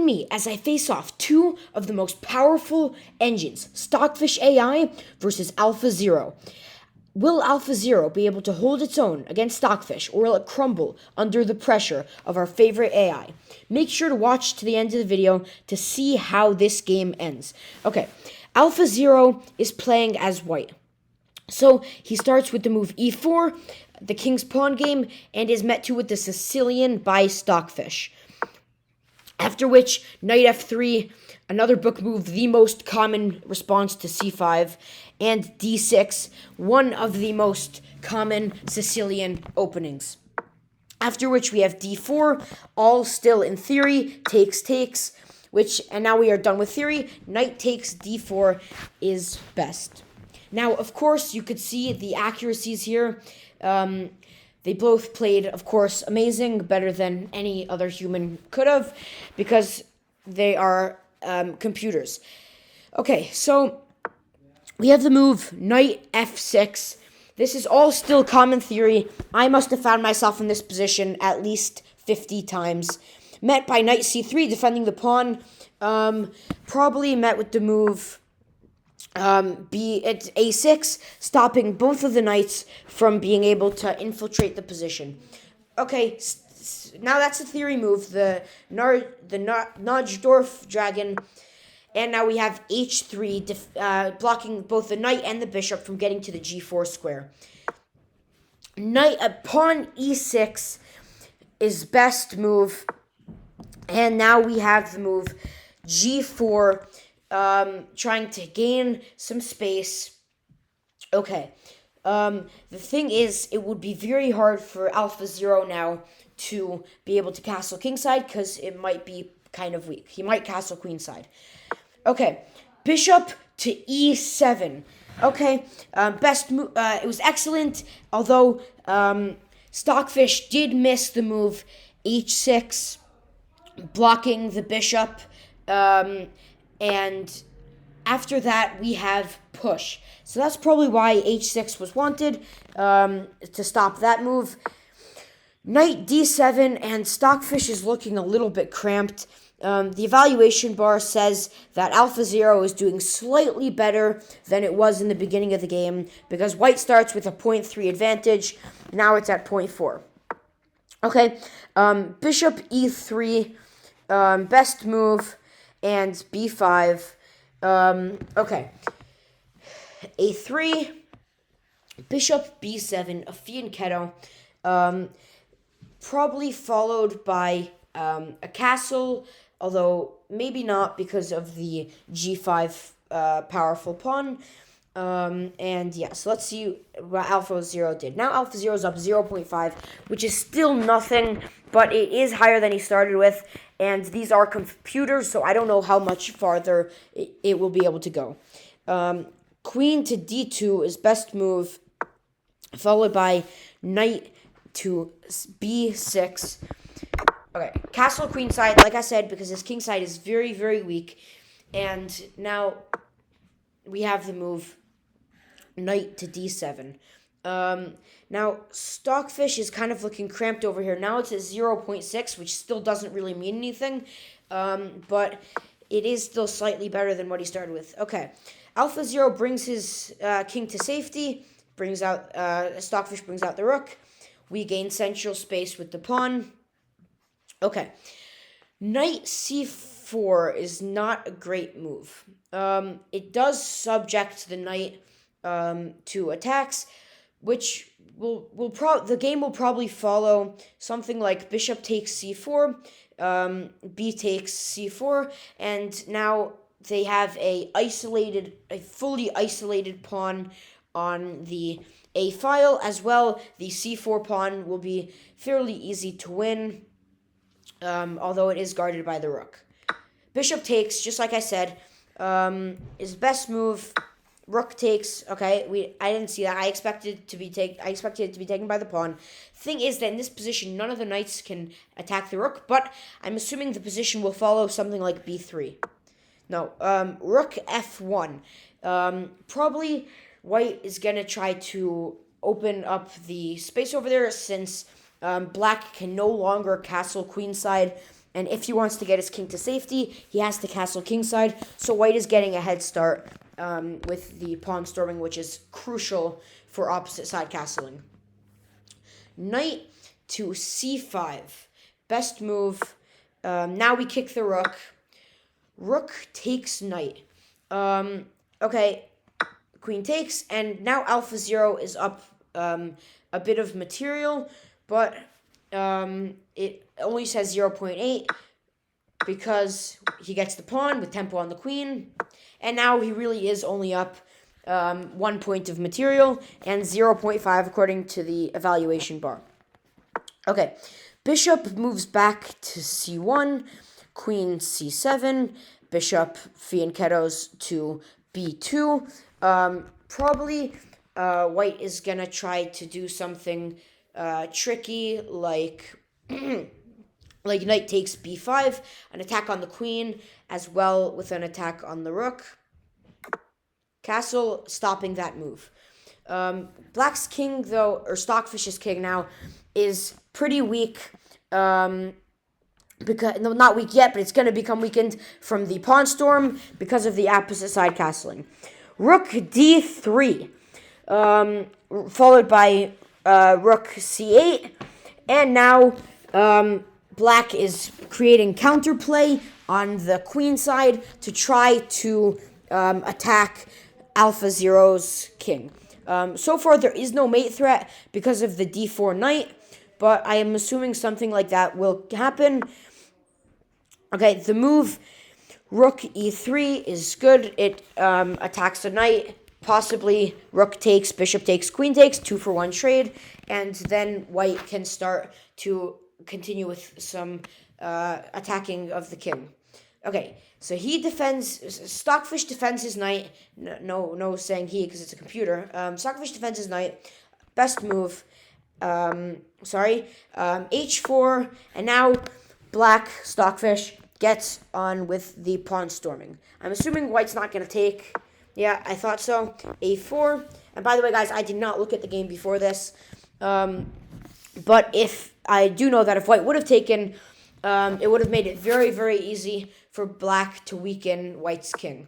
Join me as I face off two of the most powerful engines, Stockfish AI versus AlphaZero. Will AlphaZero be able to hold its own against Stockfish, or will it crumble under the pressure of our favorite AI? Make sure to watch to the end of the video to see how this game ends. Okay, AlphaZero is playing as white. So he starts with the move e4, the king's pawn game, and is met to with the Sicilian by Stockfish. After which, knight f3, another book move, the most common response to c5, and d6, one of the most common Sicilian openings. After which we have d4, all still in theory, takes, and now we are done with theory. Knight takes d4 is best. Now, of course, you could see the accuracies here. They both played, of course, amazing, better than any other human could have, because they are computers. Okay, so we have the move knight f6. This is all still common theory. I must have found myself in this position at least 50 times. Met by knight c3, defending the pawn. Probably met with the move a6, stopping both of the knights from being able to infiltrate the position. Okay, now that's a theory move, the Najdorf dragon, and now we have h3, blocking both the knight and the bishop from getting to the g4 square. Pawn e6 is best move, and now we have the move g4, trying to gain some space. Okay. The thing is, it would be very hard for AlphaZero now to be able to castle kingside, because it might be kind of weak. He might castle queenside. Okay. Bishop to e7. Okay. Best move. It was excellent, although Stockfish did miss the move h6, blocking the bishop. And after that, we have push. So that's probably why h6 was wanted, to stop that move. Knight d7, and Stockfish is looking a little bit cramped. The evaluation bar says that AlphaZero is doing slightly better than it was in the beginning of the game, because white starts with a 0.3 advantage. Now it's at 0.4. Okay, bishop e3, best move, and b5. Okay. a3, bishop b7, a fianchetto. Probably followed by a castle, although maybe not because of the g5 powerful pawn. And yeah, so let's see what AlphaZero did. Now AlphaZero is up 0.5, which is still nothing, but it is higher than he started with. And these are computers, so I don't know how much farther it will be able to go. Queen to d2 is best move, followed by knight to b6. Okay, castle queenside, like I said, because his kingside is very, very weak. And now we have the move knight to d7. Now, Stockfish is kind of looking cramped over here. Now it's at 0.6, which still doesn't really mean anything, but it is still slightly better than what he started with. Okay, AlphaZero brings his king to safety, brings out Stockfish brings out the rook. We gain central space with the pawn. Okay, knight c4 is not a great move. It does subject the knight to attacks, which the game will probably follow something like bishop takes c4, b takes c4, and now they have a fully isolated pawn on the a file as well. The c4 pawn will be fairly easy to win, although it is guarded by the rook. Bishop takes, just like I said, is best move. Rook takes. Okay, I didn't see that. I expected it to be taken by the pawn. Thing is that in this position, none of the knights can attack the rook, but I'm assuming the position will follow something like b3. No, rook f1. Probably white is gonna try to open up the space over there, since black can no longer castle queenside. And if he wants to get his king to safety, he has to castle kingside. So white is getting a head start with the pawn storming, which is crucial for opposite side castling. Knight to c5. Best move. Now we kick the rook. Rook takes knight. Okay, queen takes, and now AlphaZero is up a bit of material, but it only says 0.8 because he gets the pawn with tempo on the queen, and now he really is only up 1 point of material and 0.5 according to the evaluation bar. Okay, bishop moves back to c1, queen c7, bishop fianchettos to b2. Probably white is going to try to do something tricky like like knight takes b5, an attack on the queen, as well with an attack on the rook. Castle stopping that move. Black's king, though, or Stockfish's king now, is pretty weak. Because no, not weak yet, but it's going to become weakened from the pawn storm because of the opposite side castling. Rook d3, followed by rook c8, and now black is creating counterplay on the queen side to try to attack AlphaZero's king. So far, there is no mate threat because of the d4 knight, but I am assuming something like that will happen. Okay, the move rook e3 is good. It attacks the knight. Possibly rook takes, bishop takes, queen takes, 2-for-1 trade, and then white can start to continue with some attacking of the king. Okay, so he defends. Stockfish defends his knight. No saying he because it's a computer. Stockfish defends his knight. Best move. H4, and now black Stockfish gets on with the pawn storming. I'm assuming white's not going to take. Yeah, I thought so. A4. And by the way, guys, I did not look at the game before this. But if I do know that if white would have taken, it would have made it very, very easy for black to weaken white's king.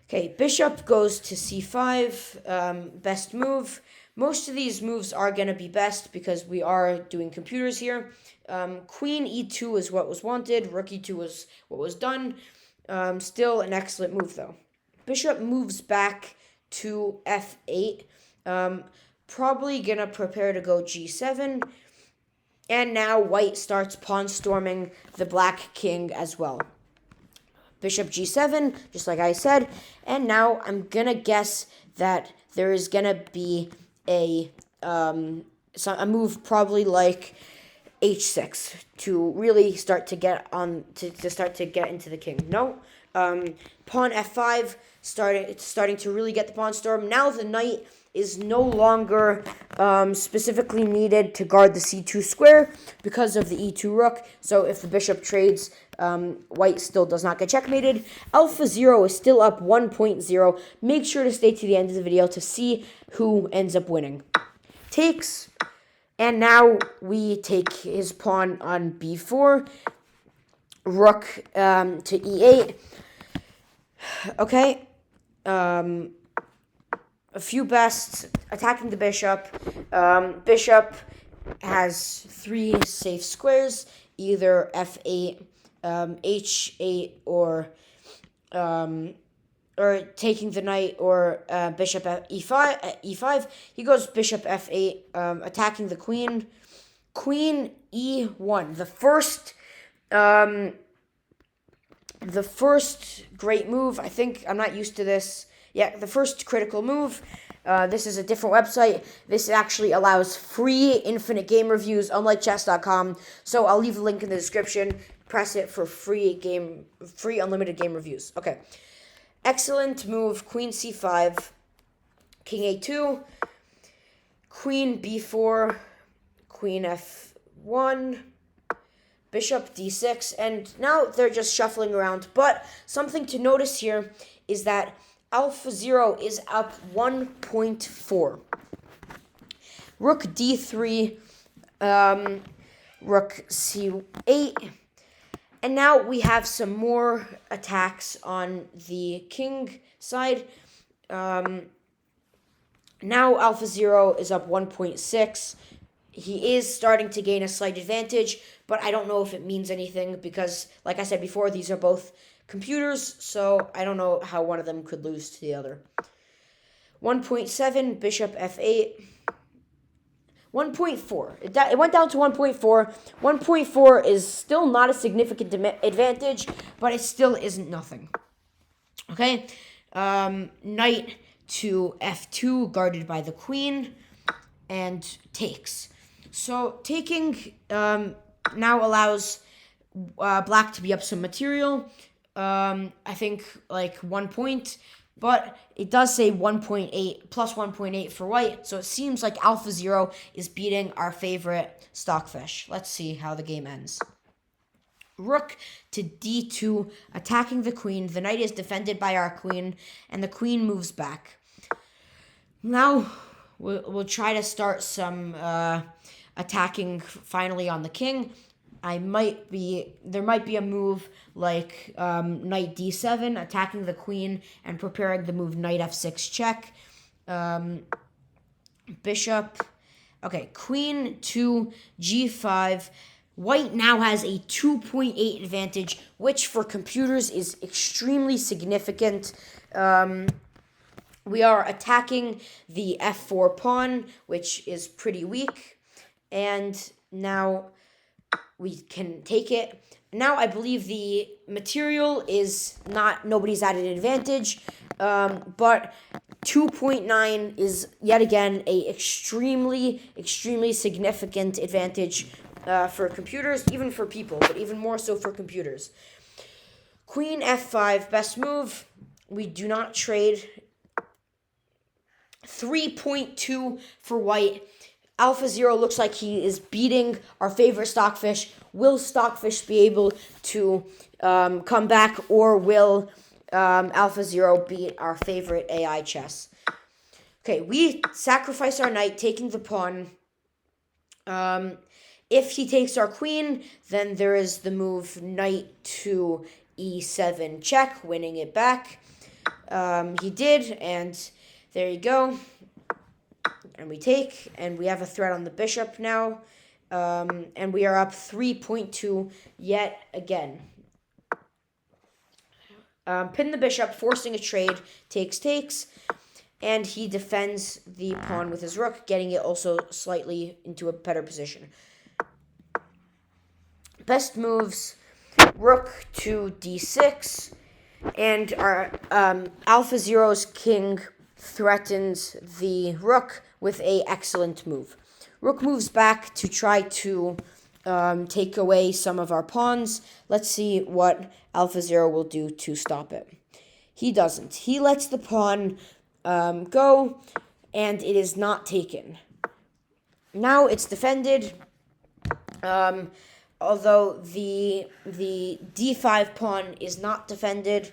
Okay, bishop goes to c5. Best move. Most of these moves are going to be best because we are doing computers here. Queen e2 is what was wanted. Rook e2 was what was done. Still an excellent move, though. Bishop moves back to f8. Probably going to prepare to go g7. And now white starts pawn storming the black king as well. Bishop g7, just like I said. And now I'm going to guess that there is going to be a move probably like h6 to really start to get on to start to get into the king. No, pawn f5 starting to really get the pawn storm. Now the knight is no longer specifically needed to guard the c2 square because of the e2 rook. So if the bishop trades, white still does not get checkmated. AlphaZero is still up 1.0. Make sure to stay to the end of the video to see who ends up winning. Takes, and now we take his pawn on b4. Rook to e8. Okay. A few bests attacking the bishop. Bishop has 3 safe squares, either f8, h8, or taking the knight, or bishop e5. He goes bishop f8, attacking the queen. Queen e1. The first great move. I think I'm not used to this. Yeah, the first critical move. This is a different website. This actually allows free infinite game reviews, unlike chess.com. So I'll leave the link in the description. Press it for free unlimited game reviews. Okay. Excellent move. Queen c5. King a2. Queen b4. Queen f1. Bishop d6. And now they're just shuffling around. But something to notice here is that AlphaZero is up 1.4. Rook d3, rook c8, And now we have some more attacks on the king side. Now AlphaZero is up 1.6. He is starting to gain a slight advantage, but I don't know if it means anything because, like I said before, these are both computers, so I don't know how one of them could lose to the other. 1.7, bishop f8. 1.4. It went down to 1.4. 1.4 is still not a significant advantage, but it still isn't nothing. Okay? Knight to f2, guarded by the queen, and takes. So taking now allows black to be up some material. I think like 1 point. But it does say 1.8 plus 1.8 for white, so it seems like AlphaZero is beating our favorite Stockfish. Let's see how the game ends. Rook to d2, attacking the queen. The knight is defended by our queen, and the queen moves back. Now we'll try to start some attacking finally on the king. There might be a move like knight d7, attacking the queen and preparing the move knight f6 check. Bishop. Okay, queen to g5. White now has a 2.8 advantage, which for computers is extremely significant. We are attacking the f4 pawn, which is pretty weak. And now we can take it. Now I believe the material is nobody's at an advantage, but 2.9 is yet again a extremely significant advantage for computers, even for people, but even more so for computers. Queen f5, best move. We do not trade. 3.2 for white. AlphaZero looks like he is beating our favorite Stockfish. Will Stockfish be able to come back, or will AlphaZero beat our favorite AI chess? Okay, we sacrifice our knight, taking the pawn. If he takes our queen, then there is the move knight to e7 check, winning it back. He did, and there you go. And we take, and we have a threat on the bishop now. And we are up 3.2 yet again. Pin the bishop, forcing a trade, takes. And he defends the pawn with his rook, getting it also slightly into a better position. Best moves, rook to d6. And our AlphaZero's king threatens the rook with a excellent move. Rook moves back to try to take away some of our pawns. Let's see what AlphaZero will do to stop it. He doesn't. He lets the pawn go, and it is not taken. Now it's defended, although the d5 pawn is not defended.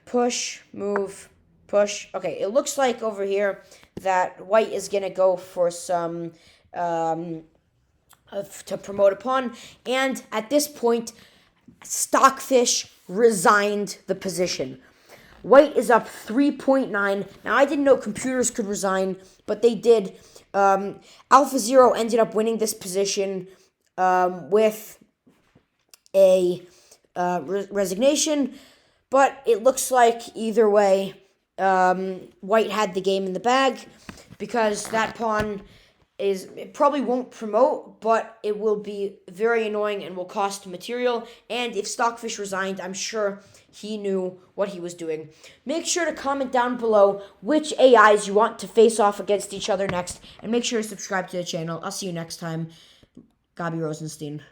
Push, move, push. Okay, it looks like over here that white is going to go for some to promote a pawn. And at this point, Stockfish resigned the position. White is up 3.9. Now, I didn't know computers could resign, but they did. AlphaZero ended up winning this position with a resignation. But it looks like either way, white had the game in the bag, because that pawn it probably won't promote, but it will be very annoying and will cost material. And if Stockfish resigned, I'm sure he knew what he was doing. Make sure to comment down below which AIs you want to face off against each other next, and make sure to subscribe to the channel. I'll see you next time. Gabi Rosenstein.